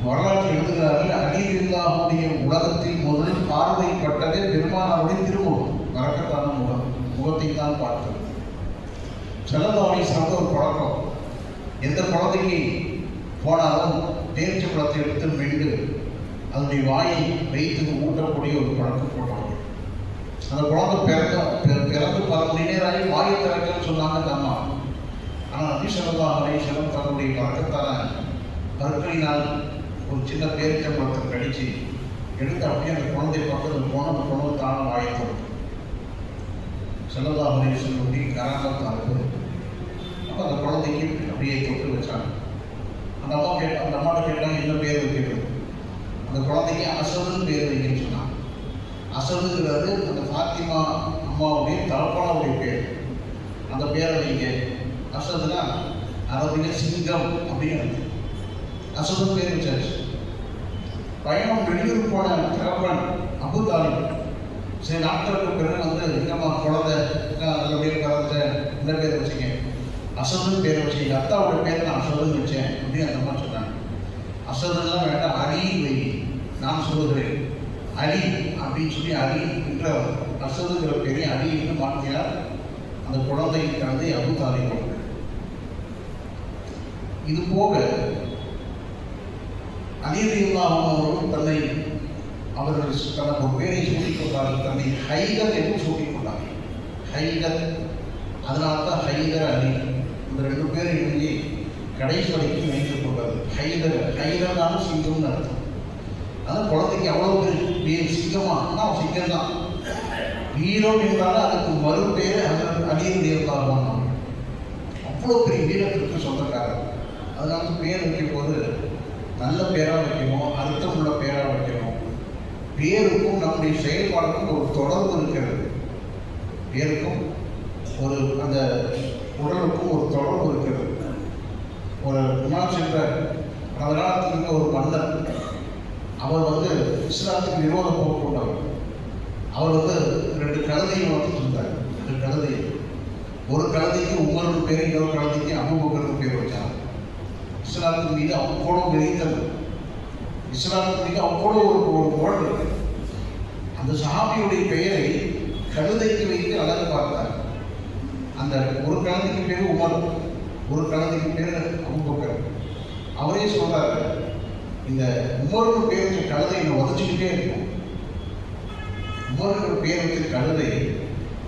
வரலாற்று எழுதுகிறார்கள். அலில்லாஹுடைய உலகத்தில் முதல் பார்வைப்பட்டதே பெருமானாருடைய திருமுகம், மறக்கத்தான முகத்தை தான் பார்த்தது. செல்லதாவை சார்ந்த ஒரு பழக்கம், எந்த குழந்தைக்கு போனாலும் தேர்ச்சி பழத்தை எடுத்து மெண்டு அதனுடைய வாயை வைத்து ஊட்டக்கூடிய ஒரு பழக்கம் போட்டாங்க. அந்த குழந்தை பிறந்து 10 மணி நேரம் ஆகி வாயை திறக்கன்னு சொன்னாங்க அந்த அம்மா. ஆனால் நபி ஸல்லல்லாஹு அலைஹி வஸல்லம் தன்னுடைய பழக்கத்தான பற்களினால் ஒரு சின்ன பேரிச்சம்பழத்தை கடிச்சு எடுத்து அப்படியே அந்த குழந்தை பக்கத்தில் போன அந்த குழந்தை தானே வாயை திறக்கும். ஸல்லல்லாஹு அலைஹி வஸல்லம் கராமத் அனுப்புது. அப்போ அந்த குழந்தைக்கு அப்படியே தொட்டு வச்சாங்க. அந்த அம்மாட்ட கேட்டாங்க என்ன பேர் வைக்கிறது. அந்த குழந்தைக்கு அசதுன்னு பேர் வைக்கன்னு சொன்னாங்க. அசதுங்கிறது அந்த ஃபாத்திமா அம்மாவுடைய தலப்பாவுடைய பேர். அந்த பேரை வைங்க. அசதுனா அரபில சிங்கம் அப்படின்னு அசதுன்னு பேர் வச்சாச்சு. பயணம் வெளியூர் போன தகப்பன் அபு தாலிப் சில நாட்களுக்கு பிறகு எங்கம்மா குழந்தை நல்லபடியாக பிறந்த இந்த பேர் வச்சுங்க, அசதுன்னு பேர் வச்சு. எங்கள் அத்தாவோட பேர் நான் அசதுன்னு வச்சேன் அப்படின்னு அந்த அம்மா சொன்னாங்க. அசதுலாம் வேண்டாம், அலி வை, நான் சொல்லுகிறேன் அலி அப்படின்னு சொல்லி அலி என்ற அசதுங்கிற பெரிய அலி என்று மாற்றினார். அந்த குழந்தை அபு தாலிப். இது போக அலி ரலியல்லாஹு அன்ஹு அவர்கள் தனக்கு ஒரு பேரை சூட்டிக் கொண்டார்கள். தன்னை ஹைதர் என்று சூட்டிக் கொண்டார்கள். ஹைதர், அதனால தான் ஹைதர் அலி இந்த 2 பேரை எழுதி கடைசி வரைக்கும் வைத்துக் கொண்டது. ஹைதர்னாலும் சிங்கம்னு அர்த்தம். அதான் குழந்தைக்கு அவ்வளோ பேர் சிங்கமா அவன் சிங்கம் தான். வீரம் என்றாலும் அதுக்கு மறு பேர் அலி ரலியல்லாஹு அன்ஹு. அவ்வளோ பெரிய வீரத்திற்கு சொந்தக்காரர். அதனால பேர் வைக்கும் போது நல்ல பேராக வைக்கணும், அர்த்தமுள்ள பேராக வைக்கணும். பேருக்கும் நம்முடைய செயல்பாடுக்கும் ஒரு தொடர்பு இருக்கிறது. பேருக்கும் ஒரு அந்த உடலுக்கும் ஒரு தொடர்பு இருக்கிறது. ஒரு முன்னாள் சென்ற அந்த காலத்தில் இருந்த ஒரு மன்னர், அவர் இஸ்லாத்துக்கு விரோத போக்கு கொண்டவர். அவர் 2 கழுதையை வளர்த்துட்டு இருந்தார். 2 கழுதை, ஒரு கழுதைக்கு உமருக்கு பேர், இன்னொரு கழுதைக்கு அபூபக்கருக்கு பேர் வச்சாங்க. இஸ்லாத்தின் மீது அவ்வளோ வெறித்தது, இஸ்லாத்தின் மீது அவ்வளோ ஒரு புகழ் இருக்கு. அந்த சஹாபியுடைய பெயரை கழுதைக்கு வைத்து அழகு பார்த்தார். அந்த ஒரு கழுதைக்கு பேர் உமர், ஒரு கழுதைக்கு பேர் அபூபக்கர். அவரே சொல்றாரு, இந்த உமருக்கு பேர் வச்ச கழுதை என்னை உதச்சிக்கிட்டே இருக்கும். உமருக்கு பேர் வச்ச கழுதை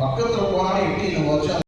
பக்கத்தில் போனாலும் எட்டி என்னை உதச்சா